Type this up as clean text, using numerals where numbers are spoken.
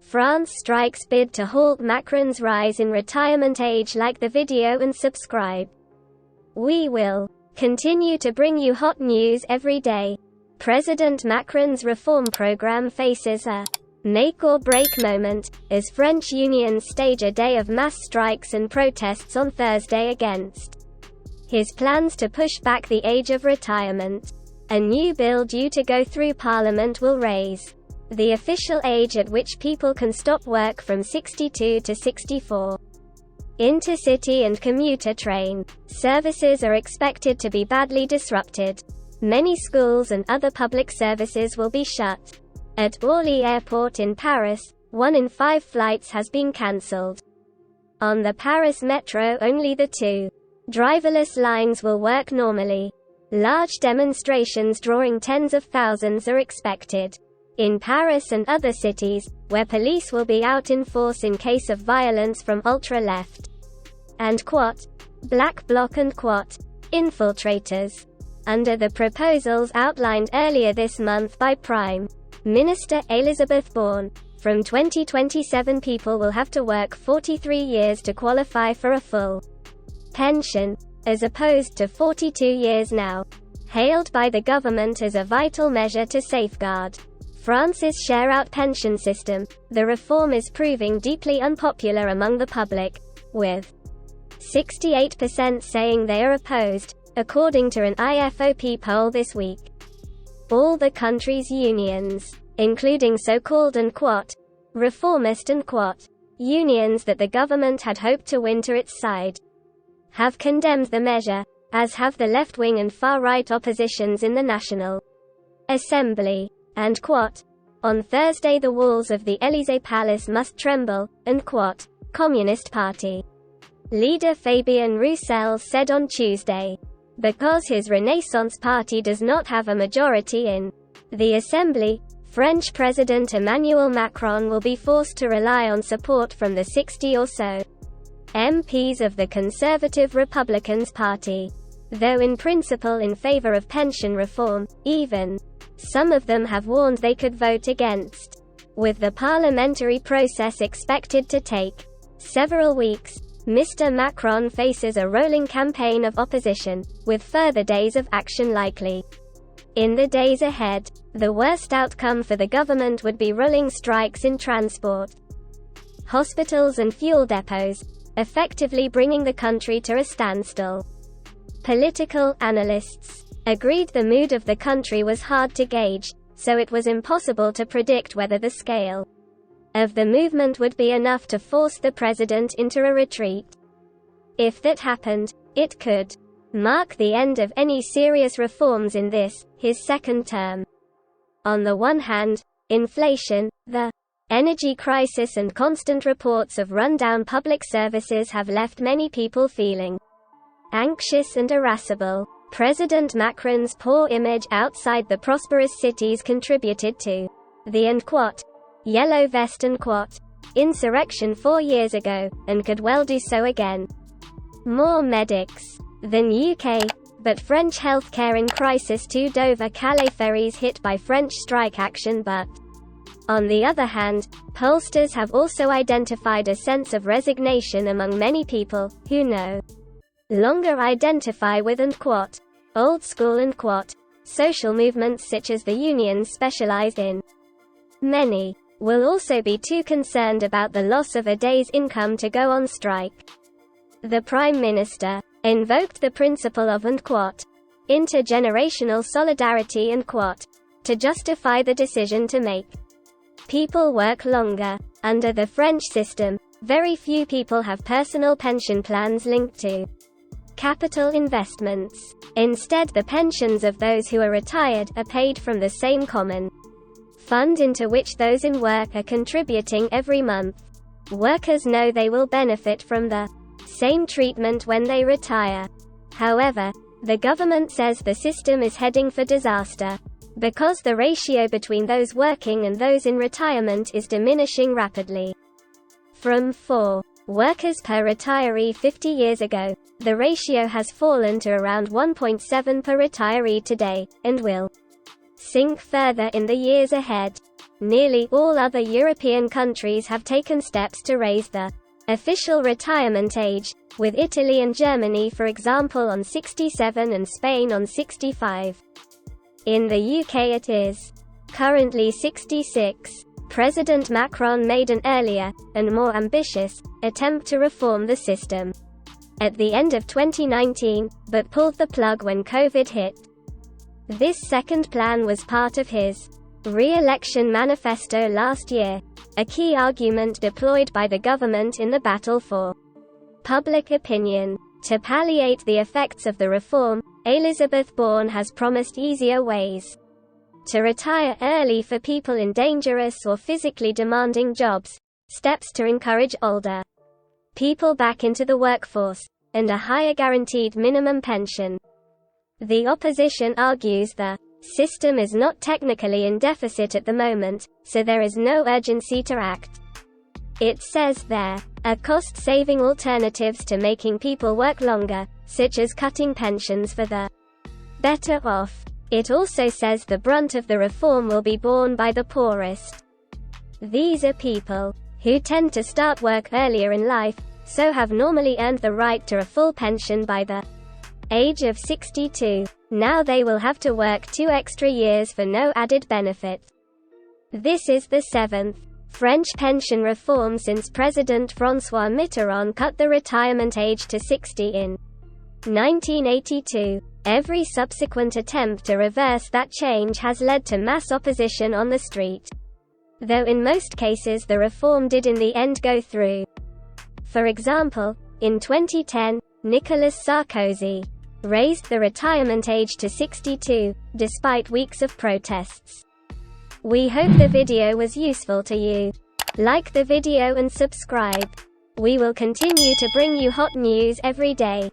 France strikes bid to halt Macron's rise in retirement age. Like the video and subscribe. We will continue to bring you hot news every day. President Macron's reform program faces a make-or-break moment, as French unions stage a day of mass strikes and protests on Thursday against his plans to push back the age of retirement. A new bill due to go through Parliament will raise the official age at which people can stop work from 62 to 64. Intercity and commuter train services are expected to be badly disrupted. Many schools and other public services will be shut. At Orly Airport in Paris, 1 in 5 flights has been cancelled. On the Paris metro, only the 2 driverless lines will work normally. Large demonstrations drawing tens of thousands are expected in Paris and other cities, where police will be out in force in case of violence from ultra-left and Black Bloc and infiltrators. Under the proposals outlined earlier this month by Prime Minister Elizabeth Borne, from 2027 people will have to work 43 years to qualify for a full pension, as opposed to 42 years now. Hailed by the government as a vital measure to safeguard France's share-out pension system, the reform is proving deeply unpopular among the public, with 68% saying they are opposed, according to an IFOP poll this week. All the country's unions, including so-called and reformist and unions that the government had hoped to win to its side, have condemned the measure, as have the left-wing and far-right oppositions in the National Assembly. And on Thursday the walls of the Élysée Palace must tremble, and Communist Party leader Fabien Roussel said on Tuesday. Because his Renaissance Party does not have a majority in the Assembly, French President Emmanuel Macron will be forced to rely on support from the 60 or so MPs of the Conservative Republicans Party. Though in principle in favor of pension reform, even some of them have warned they could vote against. With the parliamentary process expected to take several weeks, Mr. Macron faces a rolling campaign of opposition, with further days of action likely. In the days ahead, the worst outcome for the government would be rolling strikes in transport, hospitals and fuel depots, effectively bringing the country to a standstill. Political analysts agreed the mood of the country was hard to gauge, so it was impossible to predict whether the scale of the movement would be enough to force the president into a retreat. If that happened, it could mark the end of any serious reforms in this, his second term. On the one hand, inflation, the energy crisis and constant reports of run-down public services have left many people feeling anxious and irascible. President Macron's poor image outside the prosperous cities contributed to the Yellow Vest and insurrection 4 years ago, and could well do so again. More medics than UK, but French healthcare in crisis too. Dover-Calais ferries hit by French strike action. But on the other hand, pollsters have also identified a sense of resignation among many people, who no longer identify with and old school and social movements such as the unions specialized in. Many will also be too concerned about the loss of a day's income to go on strike. The Prime Minister invoked the principle of intergenerational solidarity and to justify the decision to make people work longer. Under the French system, very few people have personal pension plans linked to capital investments. Instead, the pensions of those who are retired are paid from the same common fund into which those in work are contributing every month. Workers know they will benefit from the same treatment when they retire. However, the government says the system is heading for disaster, because the ratio between those working and those in retirement is diminishing rapidly. From 4 workers per retiree 50 years ago, the ratio has fallen to around 1.7 per retiree today, and will sink further in the years ahead. Nearly all other European countries have taken steps to raise the official retirement age, with Italy and Germany for example on 67 and Spain on 65. In the UK it is currently 66. President Macron made an earlier, and more ambitious, attempt to reform the system at the end of 2019, but pulled the plug when COVID hit. This second plan was part of his re-election manifesto last year, a key argument deployed by the government in the battle for public opinion. To palliate the effects of the reform, Elizabeth Bourne has promised easier ways to retire early for people in dangerous or physically demanding jobs, steps to encourage older people back into the workforce, and a higher guaranteed minimum pension. The opposition argues the system is not technically in deficit at the moment, so there is no urgency to act. It says there are cost-saving alternatives to making people work longer, such as cutting pensions for the better off. It also says the brunt of the reform will be borne by the poorest. These are people who tend to start work earlier in life, so have normally earned the right to a full pension by the age of 62. Now they will have to work 2 extra years for no added benefit. This is the 7th French pension reform since President François Mitterrand cut the retirement age to 60 in 1982. Every subsequent attempt to reverse that change has led to mass opposition on the street, though in most cases the reform did in the end go through. For example, in 2010, Nicolas Sarkozy raised the retirement age to 62, despite weeks of protests. We hope the video was useful to you. Like the video and subscribe. We will continue to bring you hot news every day.